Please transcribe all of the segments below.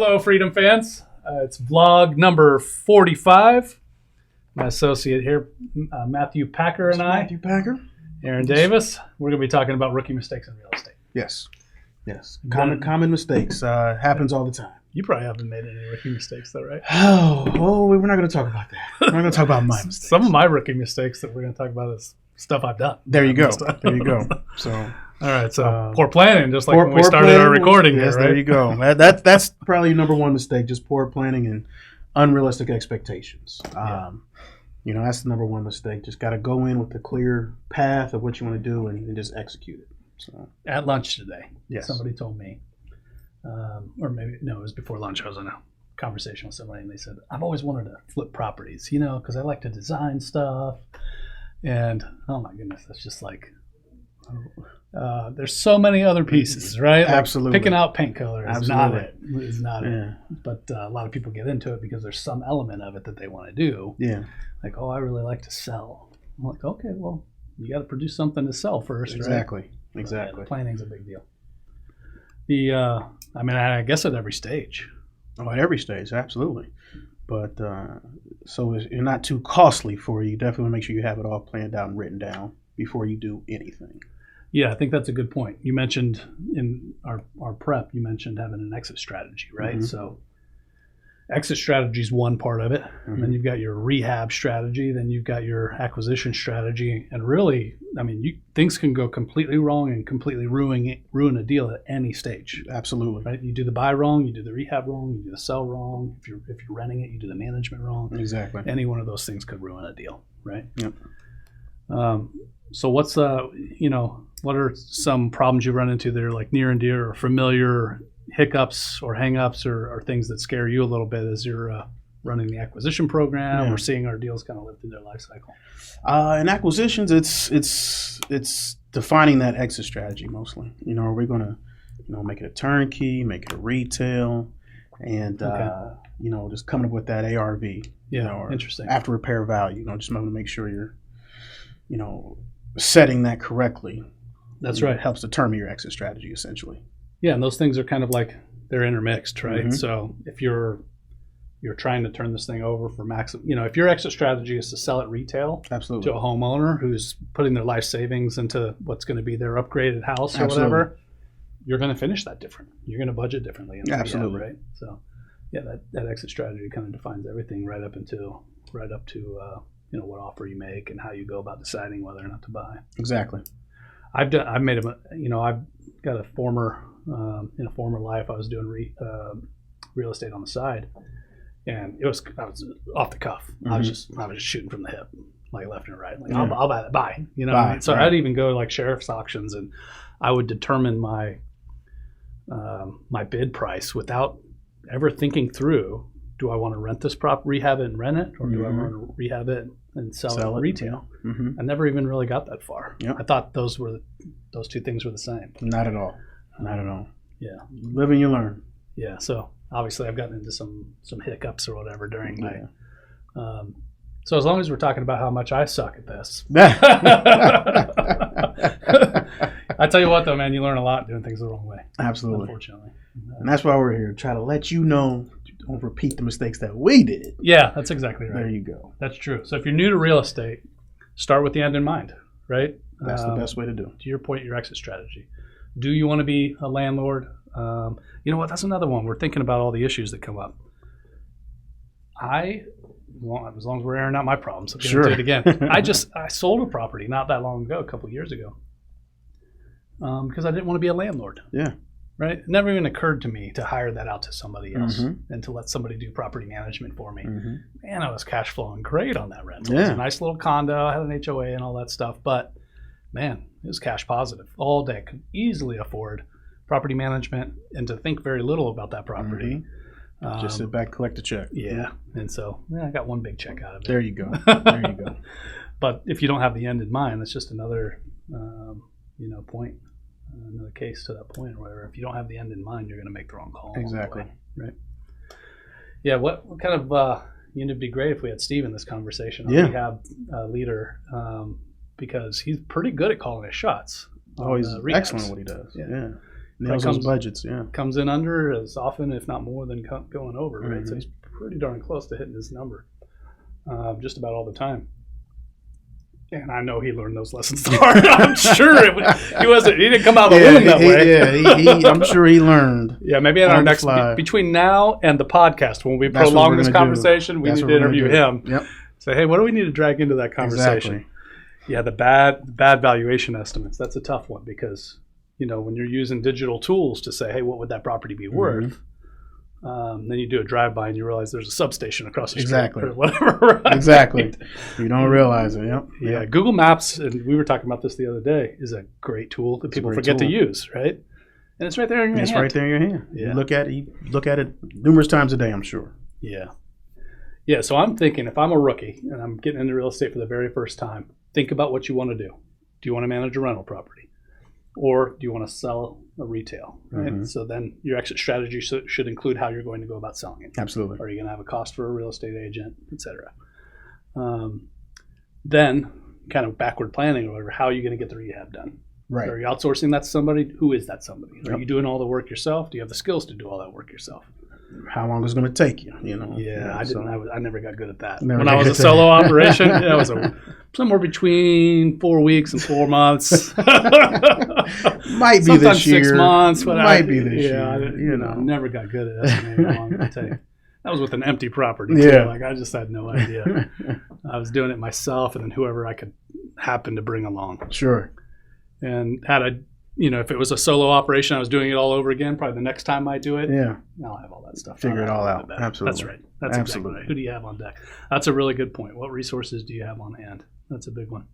Hello, Freedom fans. It's vlog number 45. My associate here, Matthew Packer, and I, Matthew Packer, Aaron Davis. We're going to be talking about rookie mistakes in real estate. Yes. Common mistakes happens all the time. You probably haven't made any rookie mistakes, though, right? Oh, we're not going to talk about that. We're not going to talk about my mistakes. Some of my rookie mistakes that we're going to talk about is stuff I've done. There you go. There you go. So, all right. So poor planning, just like when we started our recording. Yes, here, right? there you go. That's probably your number one mistake: just poor planning and unrealistic expectations. That's the number one mistake. Just got to go in with a clear path of what you want to do and just execute it. So at lunch today, yes, somebody told me. Or maybe, no, it was before lunch. I was in a conversation with somebody, and they said, I've always wanted to flip properties, because I like to design stuff. And, oh my goodness, that's just like, there's so many other pieces, right? Like absolutely. Picking out paint color is not it. It's not it. But a lot of people get into it because there's some element of it that they want to do. Yeah. Like, I really like to sell. I'm like, okay, well, you got to produce something to sell first, exactly. Right? Exactly. Planning's a big deal. I guess at every stage. Oh, at every stage, absolutely. But so it's not too costly for you. Definitely make sure you have it all planned out and written down before you do anything. Yeah, I think that's a good point. You mentioned in our prep, you mentioned having an exit strategy, right? Mm-hmm. So exit strategy is one part of it. Mm-hmm. And then you've got your rehab strategy. Then you've got your acquisition strategy. And really, things can go completely wrong and completely ruin a deal at any stage. Absolutely. Right? You do the buy wrong, you do the rehab wrong, you do the sell wrong. If you're renting it, you do the management wrong. Exactly. Any one of those things could ruin a deal, right? Yep. So what's what are some problems you run into that are like near and dear or familiar hiccups or hang-ups or things that scare you a little bit as you're running the acquisition program or seeing our deals kind of live through their life cycle? In acquisitions, it's defining that exit strategy mostly. Are we going to make it a turnkey, make it a retail, and just coming up with that ARV. Or interesting. After repair value. Just want to make sure you're setting that correctly. That's right. It helps determine your exit strategy essentially. Yeah, and those things are kind of like they're intermixed, right? Mm-hmm. So if you're trying to turn this thing over for maximum, if your exit strategy is to sell it retail absolutely to a homeowner who's putting their life savings into what's going to be their upgraded house or absolutely. whatever, you're going to finish that different. You're going to budget differently. Absolutely. Rehab, right? So yeah, that exit strategy kind of defines everything right up to what offer you make and how you go about deciding whether or not to buy. Exactly. I've got a former in a former life I was doing real estate on the side, and I was off the cuff. Mm-hmm. I was just shooting from the hip, like left and right. Like I'll buy that. Buy. So right. I'd even go to like sheriff's auctions, and I would determine my bid price without ever thinking through: do I want to rent this rehab it and rent it, or do I want to rehab it and sell it retail? Mm-hmm. I never even really got that far. Yep. I thought those two things were the same. Not at all. Not at all. Yeah. You live and you learn. Yeah. So obviously I've gotten into some hiccups or whatever during my. So as long as we're talking about how much I suck at this, I tell you what though, man, you learn a lot doing things the wrong way. Absolutely. Unfortunately. And that's why we're here, try to let you know. Don't repeat the mistakes that we did. Yeah, that's exactly right. There you go. That's true. So if you're new to real estate, start with the end in mind, right? That's the best way to do it. To your point, your exit strategy. Do you want to be a landlord? You know what? That's another one. We're thinking about all the issues that come up. As long as we're airing out my problems, I'll get into it again. I sold a property not that long ago, a couple of years ago, because I didn't want to be a landlord. Yeah. Right? It never even occurred to me to hire that out to somebody else mm-hmm. and to let somebody do property management for me. Mm-hmm. Man, I was cash flowing great on that rental. Yeah. It was a nice little condo. I had an HOA and all that stuff. But, man, it was cash positive all day. Could easily afford property management and to think very little about that property. Mm-hmm. Just sit back, collect a check. Yeah. And so I got one big check out of it. There you go. There you go. But if you don't have the end in mind, that's just another, point. Another case to that point where if you don't have the end in mind, you're going to make the wrong call. Exactly. Right. Yeah. What kind of, it'd be great if we had Steve in this conversation, our rehab leader, because he's pretty good at calling his shots. Oh, he's excellent at what he does. Yeah. nails those budgets. Yeah, comes in under as often, if not more, than going over. Right, so Mhm. he's pretty darn close to hitting his number, just about all the time. And I know he learned those lessons the hard. I'm sure he didn't come out of the womb that way. I'm sure he learned. Yeah, maybe in our next between now and the podcast, when we prolong this conversation, we need to interview him. Yep. Say, hey, what do we need to drag into that conversation? Exactly. Yeah, the bad valuation estimates. That's a tough one because when you're using digital tools to say, hey, what would that property be worth? Then you do a drive-by and you realize there's a substation across the street or whatever. Right? Exactly. You don't realize it. Yep. Yeah. Google Maps, and we were talking about this the other day, is a great tool that people forget to use, right? And it's right there in your hand. It's right there in your hand. Yeah. You look at it numerous times a day, I'm sure. Yeah. Yeah, so I'm thinking if I'm a rookie and I'm getting into real estate for the very first time, think about what you want to do. Do you want to manage a rental property? Or do you want to sell a retail? Right? Mm-hmm. So then your exit strategy should include how you're going to go about selling it. Absolutely. Are you going to have a cost for a real estate agent, et cetera? Then kind of backward planning or whatever, how are you going to get the rehab done? Right. Are you outsourcing that to somebody? Who is that somebody? Are you doing all the work yourself? Do you have the skills to do all that work yourself? How long is it going to take you? Yeah, I didn't. I never got good at that. When I was a solo operation, it was somewhere between 4 weeks and 4 months. Might be this year. 6 months. Might be this year. I never got good at estimating how long it would take. That was with an empty property. Yeah. Like I just had no idea. I was doing it myself, and then whoever I could happen to bring along. Sure. And if it was a solo operation, I was doing it all over again. Probably the next time I do it, I'll have all that stuff. Figure it all out. Absolutely. That's right. That's exactly right. Who do you have on deck? That's a really good point. What resources do you have on hand? That's a big one.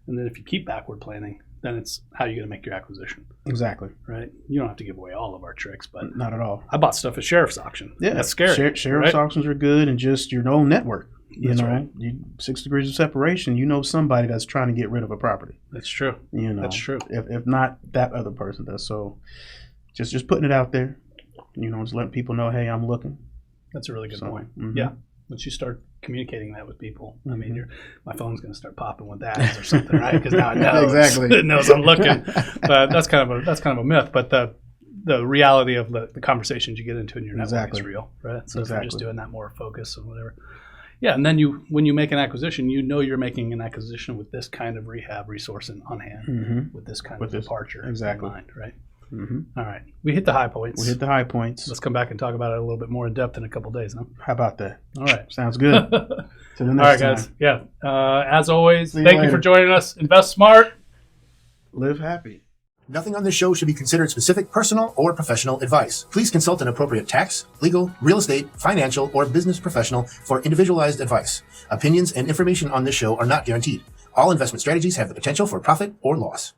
And then if you keep backward planning, then it's how you're going to make your acquisition. Exactly. Right? You don't have to give away all of our tricks, but not at all. I bought stuff at sheriff's auction. Yeah, that's scary. Sheriff's auctions are good, and just your own network. Right. 6 degrees of separation. Somebody that's trying to get rid of a property. That's true. That's true. If not that other person does. So, just putting it out there. Just letting people know, hey, I'm looking. That's a really good point. Mm-hmm. Yeah. Once you start communicating that with people, I mean, my phone's going to start popping with ads or something, right? Because now it knows. Exactly. It knows I'm looking. But that's kind of a myth. But the reality of the conversations you get into in your network is real, right? So if you're just doing that more focus and whatever. Yeah, and then when you make an acquisition, you're making an acquisition with this kind of rehab resource on hand, with this kind of departure in mind, right? Mm-hmm. All right. We hit the high points. Let's come back and talk about it a little bit more in depth in a couple of days, huh? How about that? All right. Sounds good. To the next All right, time. guys. Yeah. As always, thank you for joining us. Invest smart. Live happy. Nothing on this show should be considered specific personal or professional advice. Please consult an appropriate tax, legal, real estate, financial, or business professional for individualized advice. Opinions and information on this show are not guaranteed. All investment strategies have the potential for profit or loss.